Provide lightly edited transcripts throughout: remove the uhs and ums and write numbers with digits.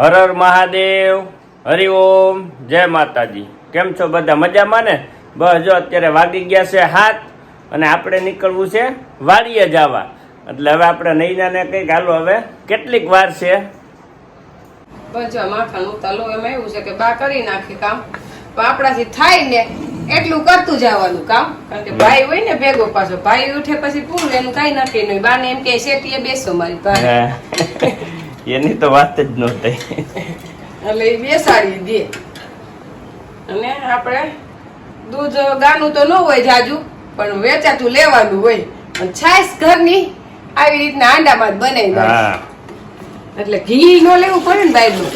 હર હર મહાદેવ, હરિઓમ, જય માતાજી। કેમ છો બધા? મજામાં ને? બસ જો અત્યારે વાગી ગયા છે 7 અને આપણે નીકળવું છે વાડીએ જવા। એટલે હવે આપણે નૈનાને કંઈક હાલો હવે કેટલીક વાર છે। બસ જો માખણ ઉતાલો એમાં એવું છે કે બા કરી નાખે કામ પણ આપણાથી થાય ને એટલું કરતું જવાનું કામ, કારણ કે ભાઈ હોય ને ભેગો, પાછો ભાઈ ઉઠે પછી પૂરું એનું કઈ નક્કી નહીં। બાને એમ કે શેટીએ બેસો મારી પાસે, એની તો વાત જ ન થઈ એટલે એ બેસાડી દે। અને આપણે દૂધ ગાનું તો ન હોય જાજુ, પણ વેચાતું લેવાનું હોય। અને છાશ ઘરની આવી રીતના આંડામાં જ બનાવી દે, એટલે ઘી નો લેવું પડે ને બાયનું,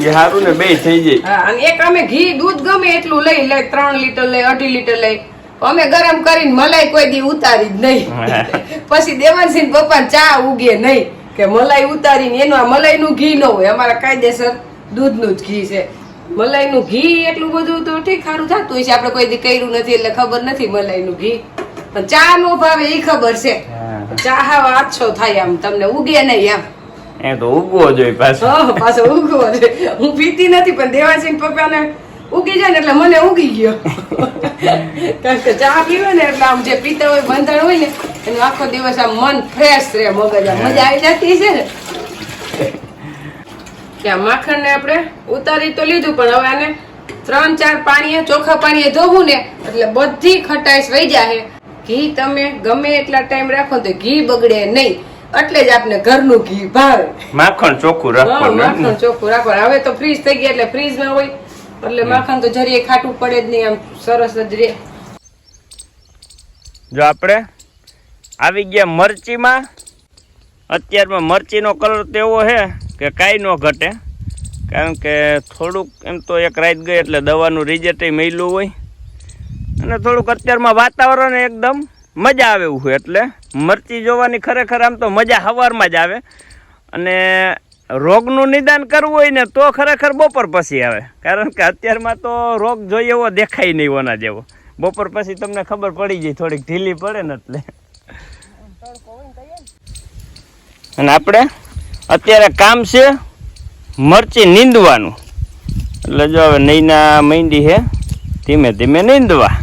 એ સારું ને, બે થઈ જાય। હા, અને એક અમે ઘી દૂધ ગમે એટલું લઈ 3 લીટર લઈ 2.5 લીટર લઈ, અમે ગરમ કરીને મલાઈ કોઈ દી ઉતારી જ નહીં। પછી દેવાનસિંહ પપ્પા ચા ઉગે નહીં કે મલાઈ ઉતારીને એનું આ મલાઈનું ઘી ન હોય, અમારા કાયદેસર દૂધનું જ ઘી છે। મલાઈનું ઘી એટલું બધું તો ઠીક સારું થતું હોય છે, આપણે કોઈ દી કર્યું નથી એટલે ખબર નથી મલાઈનું ઘી, પણ ચા નો ભાવે એ ખબર છે। ચા હાવ આછો થાય, આમ તમને ઉગે નહીં આમ, એ તો ઉગવો જોઈએ પાછો। પાછો ઉગવો જોઈએ। હું પીતી નથી પણ દેવાસિંહ પપ્પાને ઉગી જાય ને એટલે મને ઉગી ગયો। કારણ કે ચા પીવે ને એટલે આમ જે પીતા હોય બંધાણ હોય ને એનું આખો દિવસ આમ મન ફ્રેશ રહે, મગજ મજા આવી જતી છે ને। ત્યાં માખણ ને આપણે ઉતારી તો લીધું, પણ હવે આને 3-4 પાણીએ ચોખ્ખા પાણીએ ધોવું ને એટલે બધી ખટાઈશ વહી જાય। ઘી તમે ગમે એટલા ટાઈમ રાખો તો ઘી બગડે નહીં, એટલે જ આપણે ઘરનું ઘી ભાવે। માખણ ચોખ્ખું રાખવાનું, માખણ ચોખ્ખું રાખવાનું। હવે તો ફ્રીજ થઈ ગયા એટલે ફ્રીજમાં હોય એટલે માખણ તો જરીએ ખાટું પડે જ નહીં, આમ સરસ જ રહે। જો આપણે આવી ગયા મરચીમાં। અત્યારમાં મરચીનો કલર તો એવો છે કે કાંઈ ન ઘટે, કારણ કે થોડુંક એમ તો એક રાત ગઈ એટલે દવાનું રિઝલ્ટ મળ્યું હોય, અને થોડુંક અત્યારમાં વાતાવરણ એકદમ મજા આવે એવું હોય, એટલે મરચી જોવાની ખરેખર આમ તો મજા સવારમાં જ આવે। અને રોગનું નિદાન કરવું હોય ને તો ખરેખર બપોર પછી આવે, કારણ કે અત્યારમાં તો રોગ જોઈએ એવો દેખાય નહીં ઓના જેવો। બપોર પછી તમને ખબર પડી જાય, થોડીક ઢીલી પડે ને એટલે। અને આપણે અત્યારે કામ છે મરચી નીંદવાનું, એટલે જો હવે નૈના માંડી છે ધીમે ધીમે નીંદવા।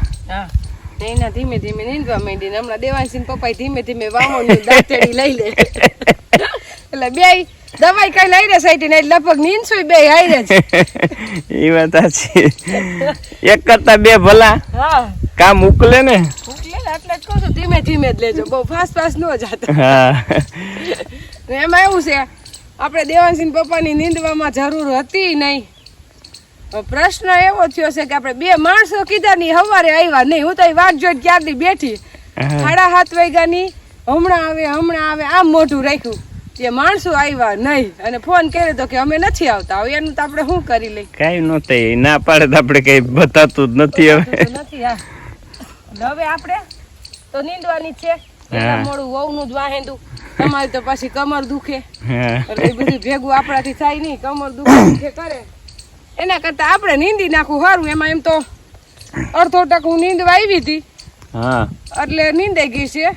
નૈના ધીમે ધીમે નીંદવા માંડી, હમણાં દેવાનસિંહ પપ્પા ધીમે ધીમે વાવણની દાંતેડી લઈ લે, એટલે બે દવાઈ કઈ લઈ રે સાઈટી ને લગભગ નીંદશું બે હારે જ। એ વાત સાચી, એક કરતા બે ભલા કામ ઉકલે ને, એટલે જ કહું છું ધીમે ધીમે જ લેજો, બહુ ફાસ્ટ ન જાતા। એમાં એવું છે આપણે દેવાનસિંહ પપ્પાની નીંદવામાં જરૂર હતી નહીં, પ્રશ્ન એવો થયો છે કે આપણે 2 માણસો કીધા ની સવારે આવ્યા નહીં। હું તો વાત જોઈ ક્યારની બેઠી, 7:30 વાગ્યાની હમણાં આવે આમ મોઢું રાખ્યું, જે માણસો આવ્યા નહીં, અને ફોન કર્યો તો કે અમે નથી આવતા। હવે એનું તો આપણે શું કરી લઈ, કઈ ન થાય, ના પાડે તો આપણે કઈ બતાતું જ નથી હવે નથી। હવે આપણે તો નીંદવાની છે, મોડું વહુનું જ વાહેંદું, તમારી તો પછી કમર દુખે, એટલે એ બધું ભેગું આપણાથી થાય નહીં, કમર દુખે કરે એના કરતા આપણે નીંદી નાખવું સારું। એમાં એમ તો અડધો ટકું નીંદવા આવી હતી એટલે નીંદાઈ ગઈ છે,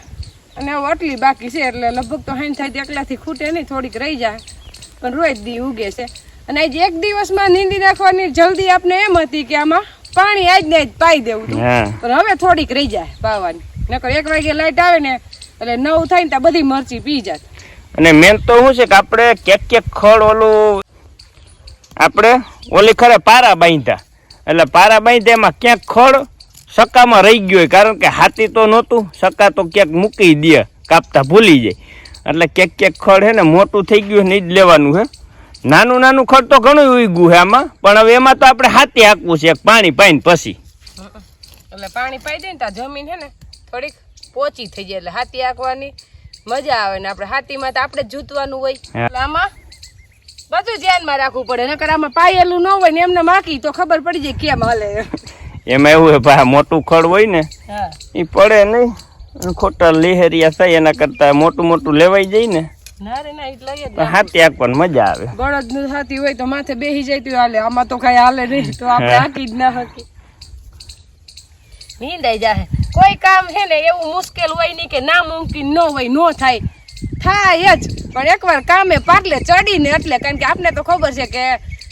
અને હવે આટલી બાકી છે, એટલે લગભગ તો હાઈન થાય એકલાથી ખૂટે નહીં, થોડીક રહી જાય, પણ રોજ દી ઉગે છે। અને આજ એક દિવસમાં નીંદી નાખવાની જલ્દી આપણે એમ હતી કે આમાં પાણી આજ ને જ પાઈ દેવું હતું, પણ હવે થોડીક રહી જાય પાવાની, નકર 1 વાગે લાઈટ આવે ને એટલે 9 થાય ને ત્યાં બધી મરચી પી જાય। અને મેન તો શું છે કે આપણે ક્યાંક ખડ ઓલું આપણે ઓલી ખરે પારા બાંધ્યા, એટલે પારા બાંધ્યા એમાં ક્યાંક ખડ સકામાં રહી ગયો હોય, કારણ કે હાથી તો નહોતું, સકા તો ક્યાંક મૂકી દે, કાપતા ભૂલી જાય, એટલે ક્યાંક ખડ છે ને મોટું થઈ ગયું ને જ લેવાનું છે। નાનું ખડ તો ઘણું ઉગ્યું છે આમાં, પણ હવે એમાં તો આપણે હાથી હાંકવું છે પાણી પાઈને પછી, એટલે પાણી પાઈ દે ને ત્યાં જમીન છે ને થોડીક પોચી થઈ જાય, એટલે હાથી હાંકવાની મજા આવે, ને આપણે હાથીમાં તો આપણે જ જૂતવાનું હોય, એટલે આમાં બધું ધ્યાનમાં રાખવું પડે, નકર આમાં પાયેલું ન હોય ને એમને માખી તો ખબર પડી જાય કેમ હાલે। એમાં એવું છે ભાઈ, મોટું ખડ હોય ને એ પડે નહીં, ખોટા લહેરિયા થાય, એના કરતા મોટું લેવાઈ જાય ને હાથી હાંકવાની મજા આવે। બળદ નું હાથી હોય તો માથે બેસી જાય તો હાલે, આમાં તો કઈ હાલે નહીં, તો આપણે હાંકી જ ના હાકી નીંદાઈ જાય। કોઈ કામ છે ને એવું મુશ્કેલ હોય નહીં કે ના મુમકિન ન હોય, ન થાય જ। પણ એકવાર કામે પાટલે ચડીને એટલે કારણ કે આપને તો ખબર છે કે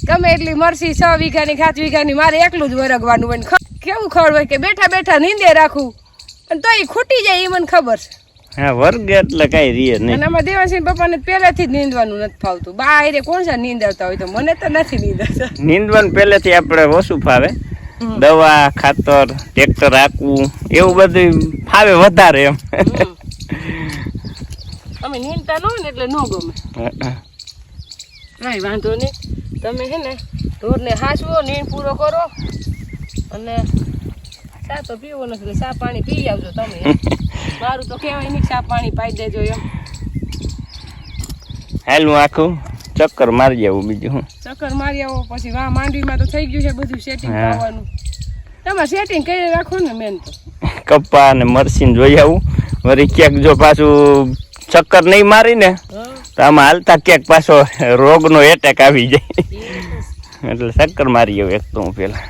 ગમે એટલી મરસી 6 વીઘાની 7 વીઘાની મારે એકલું જ વરગવાનું હોય કેવું ખબર હોય કે બેઠા બેઠા નીંદે રાખું અને તો એ ખૂટી જાય એ મને ખબર છે હા વર્ગ એટલે કઈ રીએ નહીં અને આમાં દેવાસિંહ પપ્પાને પહેલેથી જ નીંદવાનું નથી ફાવતું બાયરે કોણ છે નીંદાવતા હોય તો મને તો નથી નીંદાતા નીંદવાનું પહેલેથી આપણે ઓછું ફાવે દવા ખાતર ટ્રેક્ટર રાખવું એવું બધું ફાવે વધારે એમ અમે નીંદતા ન હોય ને એટલે ન ગમે કાંઈ વાંધો નહીં તમે છે ને ઢોરને હાંચવો નીંદ પૂરો કરો અને ચા તો પીવો નથી એટલે ચા પાણી પી આવજો તમે મારું તો કહેવાય નહીં ચા પાણી પાઈ દેજો એમ હાલ હું આખું ચક્કર મારી આવું બીજું હું ચક્કર મારી આવો પછી વાહ માંડવીમાં તો થઈ ગયું છે બધું સેટિંગ આવવાનું તમારે સેટિંગ કરી રાખો ને મેન તો કપ્પા અને મરસીને જોઈ આવું વળી ક્યાંક જો પાછું ચક્કર નહીં મારી ને તો આમાં હાલતા ક્યાંક પાછો રોગનો એટેક આવી જાય એટલે ચક્કર મારી આવું એક તો હું પેલા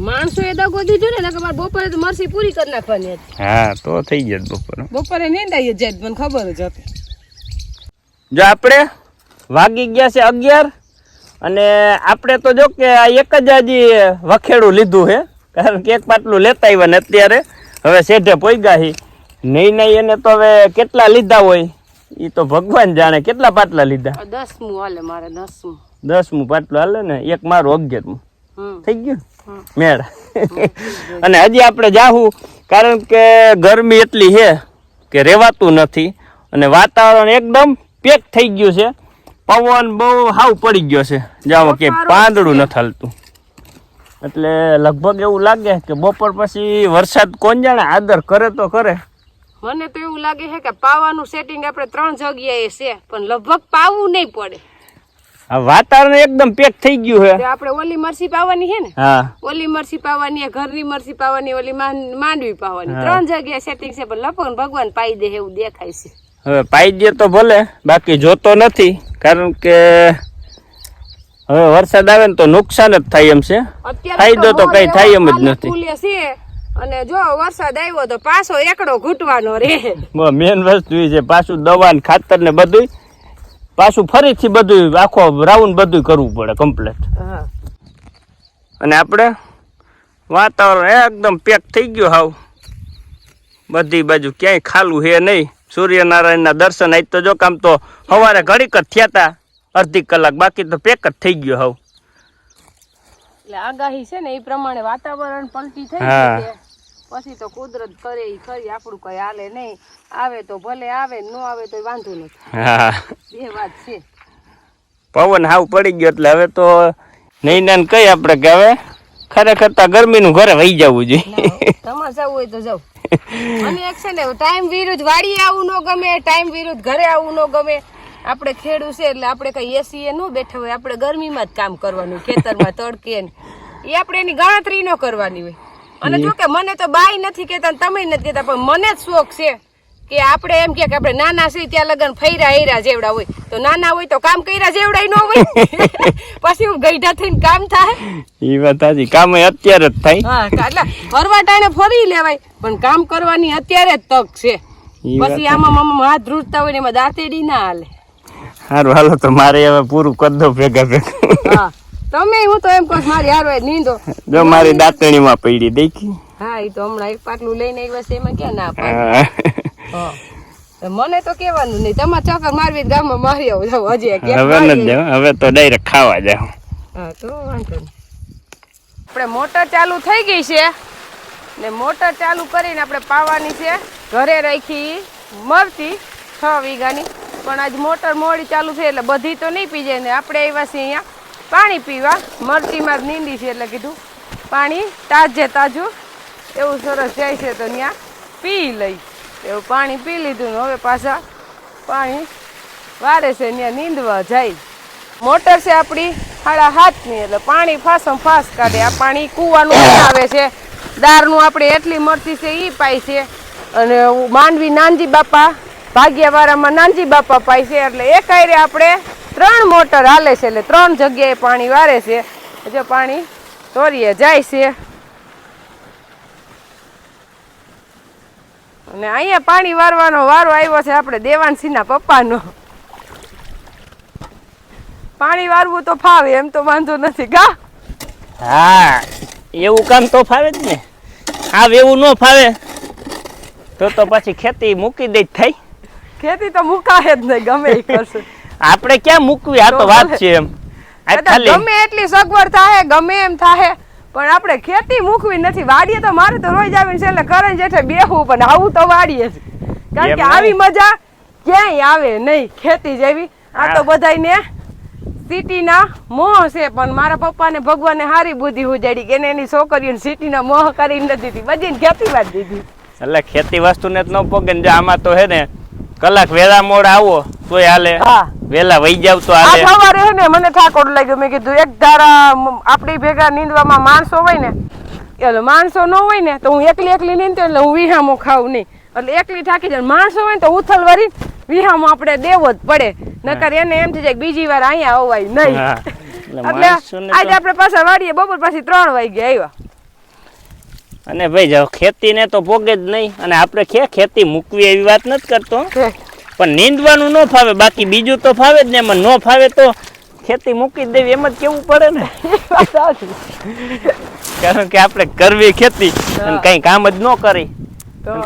માણસો એ દગો દીધું ને કે મારે બપોરે તો મરસી પૂરી કરી નાખવાની હતી હા તો થઈ જાય બપોરે નીંદાઈ જ જાય મને ખબર જ હતી જો આપણે વાગી ગયા છે 11 અને આપણે તો જો કે આ એક જ હજી વખેડું લીધું છે કારણ કે એક પાટલું લેતા આવ્યા ને અત્યારે હવે શેઠે પોઈગા છે નહીં એને તો હવે કેટલા લીધા હોય એ તો ભગવાન જાણે કેટલા પાટલા લીધા 10મું હાલે મારે 10મું પાટલું હાલે ને એક મારું 11મું થઈ ગયું મેળ અને હજી આપણે જાહું કારણ કે ગરમી એટલી છે કે રહેવાતું નથી અને વાતાવરણ એકદમ પેક થઈ ગયું છે પવન બહુ હાવ પડી ગયો છે જાઓ કે પાંદડું નથી હાલતું એટલે લગભગ એવું લાગે કે બપોર પછી વરસાદ કોણ જાણે આદર કરે તો કરે મને તો એવું લાગે છે કે પાવાનું સેટિંગ આપણે 3 જગ્યાએ છે પણ લગભગ પાવું નહીં પડે આ વાતાવરણ એકદમ પેક થઈ ગયું છે આપણે ઓલી મરસી પાવાની છે ને હા ઓલી મરસી પાવાની ઘરની મરસી પાવાની ઓલી માંડવી પાવાની 3 જગ્યાએ સેટિંગ છે પણ લપન ભગવાન પાઈ દે એવું દેખાય છે હવે પાઈ દે તો ભલે બાકી જોતો નથી કારણ કે હવે વરસાદ આવે ને તો નુકસાન જ થાય એમ છે ફાયદો તો કઈ થાય એમ જ નથી અને જો વરસાદ આવ્યો તો પાછો એકડો ઘૂંટવાનો રે મેન વસ્તુ એ છે પાછું દવા ને ખાતર ને બધું પાછું ફરીથી બધું આખો રાઉન્ડ બધું કરવું પડે કમ્પ્લીટ અને આપણે વાતાવરણ એકદમ પેક થઈ ગયું હાવ બધી બાજુ ક્યાંય ખાલું હે નહીં સૂર્યનારાયણના દર્શન આજ તો જો કામ તો સવારે ઘડીક જ થયા હતા અડધી કલાક બાકી તો પેક જ થઈ ગયો હાવ એટલે આગાહી છે ને એ પ્રમાણે વાતાવરણ પલટી થઈ ગયું છે પછી તો કુદરત કરે ઈ ખરી આપણું કઈ હાલે નહીં આવે તો ભલે આવે ન આવે તો વાંધો નથી હા બે વાત છે પવન હાવ પડી ગયો એટલે હવે તો નહીં ને કઈ આપણે કે હવે ખરેખર તો ગરમીનું ઘરે વહી જવું જોઈએ તમારે જવું હોય તો જાવ અને એક છે ને ટાઈમ વિરુદ્ધ વાડીએ આવું ન ગમે ટાઈમ વિરુદ્ધ ઘરે આવું ન ગમે આપણે ખેડૂત છે એટલે આપણે કઈ એસી એ ન બેઠા હોય આપણે ગરમીમાં જ કામ કરવાનું ખેતરમાં તડકે ને એ આપણે એની ગણતરી ન કરવાની હોય અને જો કે મને તો બાઈ નથી કેતા તમે નથી કેતા પણ મને જ શોખ છે કે આપણે એમ કે આપણે નાના છીએ ત્યાં લગન ફૈરા હેરા જેવડા હોય તો નાના હોય તો કામ કર્યા જેવડા ન હોય પછી હું ગઈઢા થઈને કામ થાય એ વાત સાચી કામ અત્યારે જ થાય હા એટલે ફરવા ટાણે ફરી લેવાય પણ કામ કરવાની અત્યારે જ તક છે પછી આમાં મમ્મા હાથ ધ્રુજતા હોય ને એમાં દાંતેડી ના હાલે સારું હાલો તો મારે હવે પૂરું કરી દો ભેગા હા તમે હું તો એમ કહું મારી હારો નીંદો જો મારી દાંતણીમાં પડી દેખી હા એ તો હમણાં એક પાટલું લઈને આવ્યા છે એમાં ક્યાં ના પાડે મને તો કેવાનું નહીં તમારે ચક્કર મારવી ગામમાં મારી આવું જાવ હજી હવે નથી જાવ હવે તો ડાયરેક્ટ ખાવા જાવ હા તો વાંધો નહીં આપણે મોટર ચાલુ થઈ ગઈ છે ને મોટર ચાલુ કરીને આપણે પાવાની છે ઘરે રાખી મરચી 6 વીઘાની પણ આજ મોટર મોડી ચાલુ છે એટલે બધી તો નહીં પી જાય ને આપણે આવ્યા છીએ અહીંયા પાણી પીવા મરચીમાં જ નીંદી છે એટલે કીધું પાણી તાજે તાજું એવું સરસ જાય છે તો ત્યાં પી લઈ એવું પાણી પી લીધું ને હવે પાછા પાણી વારે છે ત્યાં નીંદવા જાય મોટર છે આપણી 7.5ની એટલે પાણી ફાસમ ફાસ કાઢે આ પાણી કૂવાનું આવે છે દાળનું આપણે એટલી મરચી છે એ પાય છે અને માંડવી નાનજી બાપા ભાગ્યવાળામાં નાનજી બાપા પાય છે એટલે એક આયરે આપણે 3 મોટર હાલે છે એટલે 3 જગ્યાએ પાણી વારે છે જો પાણી તોરીએ જાય છે અને અહીંયા પાણી વારવાનો વારો આવ્યો છે આપણે દેવાનસિંહના પપ્પાનો પાણી વારવું તો ફાવે એમ તો વાંધો નથી ગા. હા એવું કામ તો ફાવે જ ને. આ એવું ન ફાવે તો પછી ખેતી મૂકી દઈ થાય. ખેતી તો મુકાય જ નહીં ગમે એ કરશે. આપણે ક્યાં મૂકવી આ તો વાત છે એમ. ગમે એટલી સગવડ થાય ગમે એમ થાય પણ આપણે ખેતી મૂકવી નથી. વાડીએ તો મારે તો રોજ આવીને છેલ્લે કરે જેઠે બેહવું પણ આવું તો વાડીએ જ. કારણ કે આવી મજા ક્યાંય આવે નહીં ખેતી જેવી. આ તો બધાને સિટીના મોહ છે પણ મારા પપ્પાને ભગવાને હારી બુદ્ધિ ઉજાડી કે એની છોકરીઓને સિટીના મોહ કરી નથી દીધી બધીને ખેતી વાત દીધી. એટલે ખેતી વસ્તુને જ ન પોગે ને આમાં તો હે ને કલાક વેલા મોડ આવો તોય હાલે. વેલા વહી જાવ તો હાલે. આ સવારે હે ને મને ઠાકોર લાગ્યો મેં કીધું એક ધારા આપણી ભેગા નીંદવામાં માણસો હોય ને એટલે માણસો ન હોય ને તો હું એકલી નીંદતો એટલે હું વિહામો ખાઉં નહીં. એટલે એકલી થાકી જાય. માણસો હોય ને તો ઉથલ વરી વિહામો આપણે દેવો જ પડે નકર એને એમ થઈ જાય બીજી વાર અહીંયા અવાય નહીં. એટલે આજે આપણે પાછા વાડીએ બપોર પછી 3 વાગે આવ્યા. અને ભાઈ જો ખેતી ને તો પોગે જ નહીં અને આપણે ખેતી મૂકવી એવી વાત નથી કરતો પણ નીંદવાનું ન ફાવે બાકી બીજું તો ફાવે જ ને. એમાં ન ફાવે તો ખેતી મૂકી જ દેવી એમ જ કેવું પડે ને. કારણ કે આપણે કરવી ખેતી અને કઈ કામ જ ન કરી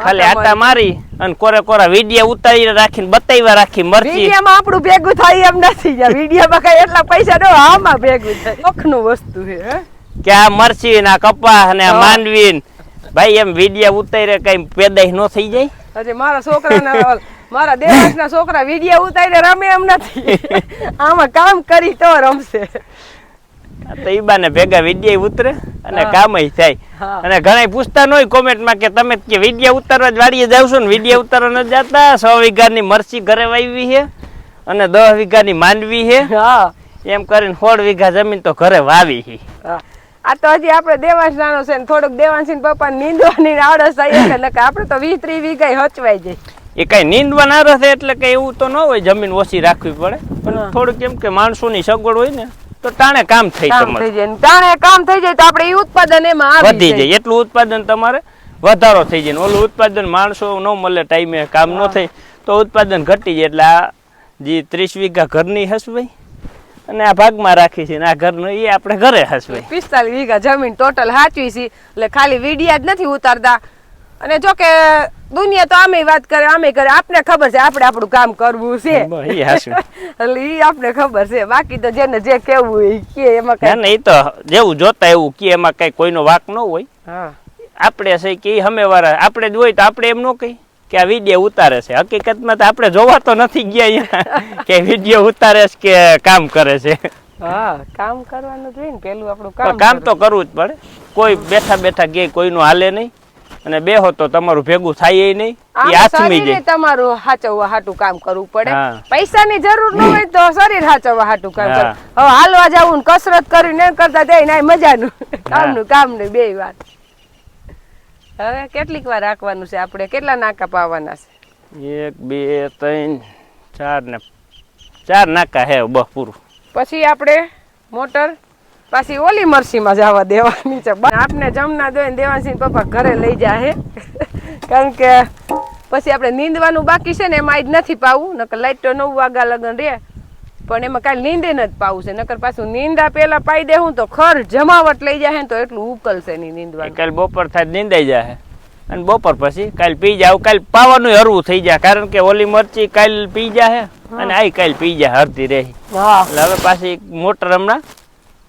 ખાલી આટા મારી અને કોરા વિડિયા ઉતારી રાખીને બતાવ્યા રાખી મરચી. વિડિયામાં આપણું ભેગું થાય એમ નથી. વિડિયામાં કઈ એટલા પૈસા ન આમાં ભેગું થાય. શોખનું વસ્તુ છે કે આ મરચી ના કપા અને આ માંડવી ભાઈ એમ વિડિયા ઉતારે કઈ પેદાશ ન થઈ જાય. અરે મારા છોકરાના મારા દેવાસના છોકરા વિડિયા ઉતારે રમે એમ નથી. આમાં કામ કરી તો રમશે. તો ઈ બાને ભેગા વિડિયા ઉતરે અને કામય થાય. અને ઘણા પૂછતા ન હોય કોમેન્ટમાં કે તમે કે વિડિયા ઉતારવા જ વાડીએ જાવ છો ને વિડિયા ઉતારવા ન જતા. 100 વીઘાની મરચી ઘરે વાવી છે અને 10 વીઘાની માંડવી છે. એમ કરીને 16 વીઘા જમીન તો ઘરે વાવી છે. આ તો હજી આપણે દેવાંશ નાનો છે ને થોડુંક દેવાંશી પપ્પા નીંદવાની આળસ આવી કે નકર આપણે તો 20-30 વીઘા હચવાઈ જાય. એ કઈ નીંદવા ના રહે એટલે કે એવું તો ન હોય. જમીન ઓછી રાખવી પડે પણ થોડુંક એમ કે માણસોની સગવડ હોય ને તો ટાણે કામ થઈ જાય. ટાણે કામ થઈ જાય તો આપણે ઈ ઉત્પાદન એમાં વધી જાય. એટલું ઉત્પાદન તમારે વધારો થઈ જાય. ઓલું ઉત્પાદન માણસો ન મળે ટાઈમે કામ ન થાય તો ઉત્પાદન ઘટી જાય. એટલે આ જે 30 વીઘા ઘરની હસવાઈ અને આ ભાગમાં રાખી છે આ ઘરનું એ આપણે ઘરે હસવાઈ. 45 વીઘા જમીન ટોટલ હાચવી છે એટલે ખાલી વિડિયા જ નથી ઉતારતા. અને જો કે દુનિયા તો આમે વાત કરે આમે કરે. આપને ખબર છે આપણે આપણું કામ કરવું છે એટલે ઈ આપને ખબર છે. બાકી તો જેને જે કેવું હોય કે એમાં કઈ ના. એ તો જેવું જોતા એવું કે એમાં કઈ કોઈનો વાક ન હોય. આપણે છે કે હમે વાળા આપણે જ હોય તો આપણે એમ ન કહી કે આ વિડીયો ઉતારે છે. હકીકતમાં તો આપણે જોવા તો નથી ગયા કે વિડીયો ઉતારે છે કે કામ કરે છે. કામ કરવાનું જોઈએ ને પેલું આપણું કામ તો કરવું જ પડે. કોઈ બેઠા ગે કોઈનું હાલે નહીં અને બેહો તો તમારું ભેગું થાય નહીં. એ આથમી જાય. તમારું હાચવવા હાટું કામ કરવું પડે. પૈસાની જરૂર ન હોય તો શરીર હાચવવા હાટું કામ કરે. હવે હાલવા જવું ને કસરત કરીને કરતા જાય ને મજાનું કામનું બે વાત. હવે કેટલીક વાર રાખવાનું છે આપણે કેટલા નાકા પાવાના છે? 1 2 3 4 ને 4 નાકા હે બસ પૂરું. પછી આપણે મોટર પાછી ઓલી મરસીમાં જવા દેવાની છે. આપને જમના દોય ને દેવાંશી પપ્પા ઘરે લઈ જાય કારણ કે પછી આપણે નીંદવાનું બાકી છે ને એમાં આજ નથી પાવું. નકર લાઈટ તો 9 વાગ્યા લગન રે પણ એમાં કાલે નીંદે નથી પાવું છે. નકર પાછું નીંદા પેલા પાઈ દેવું તો ખર જમાવટ લઈ જાય તો એટલું ઉકલશે નહીં નીંદવાનું. કાલે બપોર થાય નીંદાઈ જાય અને બપોર પછી કાલે પી જાય. કાલે પાવાનું હરવું થઈ જાય કારણ કે ઓલી મરચી કાલે પી જાય અને આ કાલે પી જાય હરતી રહી. એટલે હવે પાછી મોટર હમણાં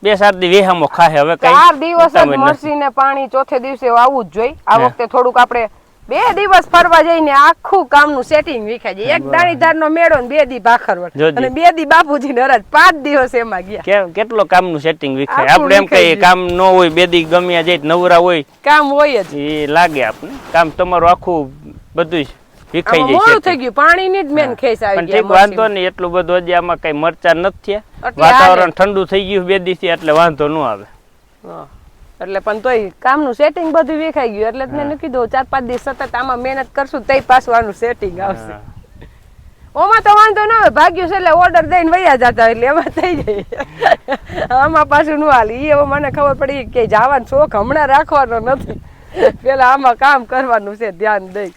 2-4 દી વેહામો ખાહે. હવે 4 દિવસ મરચી ને પાણી ચોથે દિવસે આવવું જ જોઈએ. આ વખતે થોડુંક આપણે 2 દિવસ ફરવા જઈને આખું કામનું સેટિંગ વિખાઈ જાય. એક દાણીદાર નો મેળો ને 2 દી ભાખરવડ અને 2 દી બાપુજી નરજ 5 દિવસ એમાં ગયા. કેટલો કામનું સેટિંગ વિખાય. આપણે એમ કઈ કામ ન હોય 2 દી ગમ્યા જાય નવરા હોય કામ હોય જ એ લાગે આપણે કામ તમારું આખું બધું વિખાઈ જાય. મોડું થઈ ગયું પાણીની જ મેન ખેસ આવી ગઈ. વાંધો નહીં એટલું બધું હજી આમાં કઈ મરચા નથી થયા. વાતાવરણ ઠંડુ થઈ ગયું 2 દિવસથી એટલે વાંધો ન આવે. એટલે પણ તોય કામનું સેટિંગ બધું વેખાઈ ગયું એટલે મેં કીધું 4-5 દિવસ સતત આમાં મહેનત કરશું તઈ પાછું આનું સેટિંગ આવશે. ઓમાં તો વાંધો ન આવે ભાગ્યું છે એટલે ઓર્ડર દઈને વયા જતા એટલે એમાં થઈ જાય. આમાં પાછું ન હાલી. એ મને ખબર પડી કે જવાનો શોખ હમણાં રાખવાનો નથી. પેલા આમાં કામ કરવાનું છે ધ્યાન દઈ.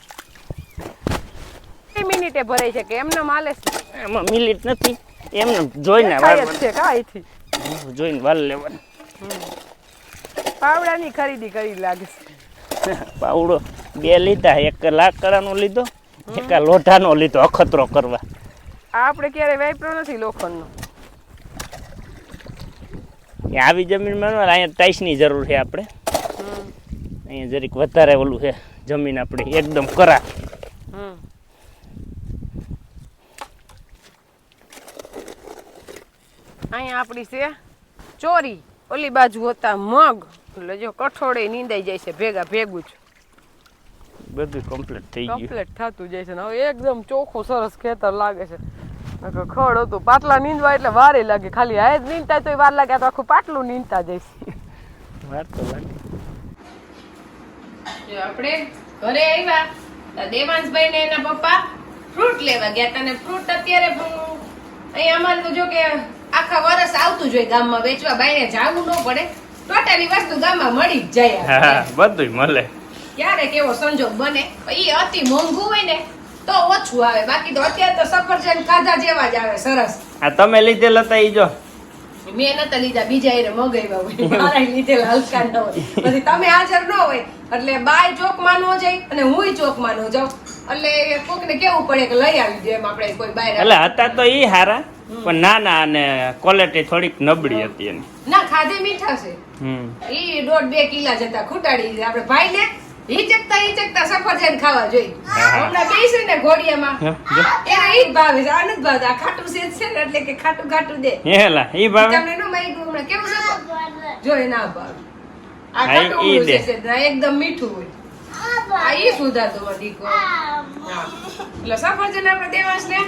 મિનિટે ભરાય છે કે એમને માલે એમાં મિનિટ નથી એમને જોઈને ખાય જ છે કાંઈથી જોઈને વાલ લેવાનું. પાવડાની ખરીદી કરી લાગે છે. પાવડો 2 લીધા, એક લાકડાનો લીધો, એક લોઢાનો લીધો અખતરો કરવા. આ આપણે ક્યારેય વાપર્યો નથી લોખંડનો. આવી જમીનમાં ન, અહીંયા ટાઈસની જરૂર છે આપણે. અહીંયા જરીક વધારે ઓલું છે જમીન આપણી એકદમ કરા. અહીંયા આપણી છે ચોરી, ઓલી બાજુ હતા મગ, એટલે જો કઠોળે નીંદાઈ જાય છે ભેગું જ. બધું કમ્પ્લીટ થઈ ગયું, કમ્પ્લીટ થતું જાય છે ને હવે એકદમ ચોખ્ખું સરસ ખેતર લાગે છે. ખડ હતું પાટલા નીંદવા એટલે વારે લાગે, ખાલી હાય જ નીંદતા તો વાર લાગે, તો આખું પાટલું નીંદતા જાય છે. વાર તો લાગે. જો આપણે ઘરે આવ્યા, દેવાંશભાઈ ને એના પપ્પા ફ્રૂટ લેવા ગયા હતા, ને ફ્રૂટ અત્યારે અહીંયા અમારે તો જો કે આખા વર્ષ આવતું જ હોય ગામમાં વેચવા, બાઈને જાવું ન પડે, ટોટલી વસ્તુ ગામમાં મળી જ જાય. હા, બધું મળે. ક્યારે કેવો સંજોગ બને, ઈ અતિ મોંઘું હોય ને તો ઓછું આવે, બાકી તો અત્યારે તો સફરજન ખાધા જેવા જ આવે સરસ. આ તમે લીધેલા હતા ઈ જો મેં નતા લીધા, બીજા એને મગાવ્યા હોય, મારા લીધેલા હલકા ન હોય. પછી તમે હાજર ન હોય એટલે બાય ચોકમાં ન જાય અને હુંય ચોકમાં ન જાઉં, એટલે કોકને કેવું પડે કે લઈ આવી દે એમ આપણે કોઈ બહાર. એટલે હતા તો ઈ હારા, પણ નાના અને ક્વોલિટી થોડીક નબળી હતી એની. ના ખાધે મીઠા છે, ઈ 1.5-2 કિલા જતા ખૂટાડી આપણે ભાઈ ને હિચકતા સફરજન ખાવા જોઈએ. હમણાં બેસે ને ઘોડિયામાં એને ઈ જ ભાવે છે, આનંદ ભાવે. આ ખાટું સેજ છે ને એટલે કે ખાટું ખાટું દે. હેલા ઈ ભાવે તમને નો માગ્યું હમણાં કેવું છે જોઈ ના ભાવે. આ ખાટું ઊંડું છે ને એકદમ મીઠું હોય. આ ઈ સુધારતો દીકો. એટલે સફરજન આપણે દેવાશ ને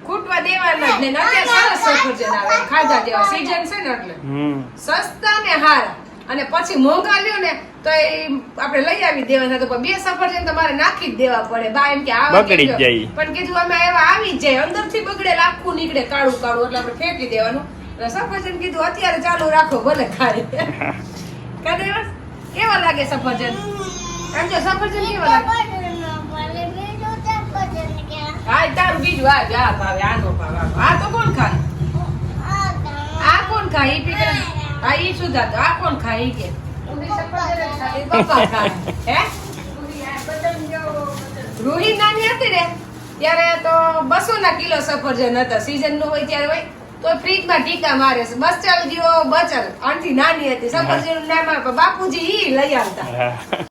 ખૂટવા દેવાના જ ને અત્યારે સરસ સફરજન આવે ખાધા જેવા, સીઝન છે ને એટલે સસ્તા ને હારા. અને પછી મોંઘા લ્યો ને તો આપણે લઈ આવી દેવાના, તો 2 સફરજન તમારે નાખી જ દેવા પડે. બા એમ કે આવા બગડી જ જાય, પણ કીધું અમે એવા આવી જ જાય, અંદરથી બગડેલ આખું નીકળે કાળું કાળું, એટલે આપણે ફેંકી દેવાનું. એટલે સફરજન કીધું અત્યારે ચાલુ રાખો ભલે ખાય. કાદેવસ કેવા લાગે સફરજન? આમ જો સફરજન કેવા લાગે? હા તારું બીજું આ જા ભાવે, આ નો ભાવે. આ તો કોણ ખાય? આ કોણ ખાય? ઈ પીકે આ ઈ સુધા તો આ કોણ ખાય? ઈ કે પપ્પા ખાય. હે રૂહી નાની હતી ને ત્યારે તો 200 ના કિલો સફરજન હતા, સીઝન નું હોય ત્યારે હોય તો ફ્રીજમાં ટીકા મારે છે. બચલ ગયો બચલ, આનથી નાની હતી સફરજન નું નામ બાપુજી ઈ લઈ આવતા.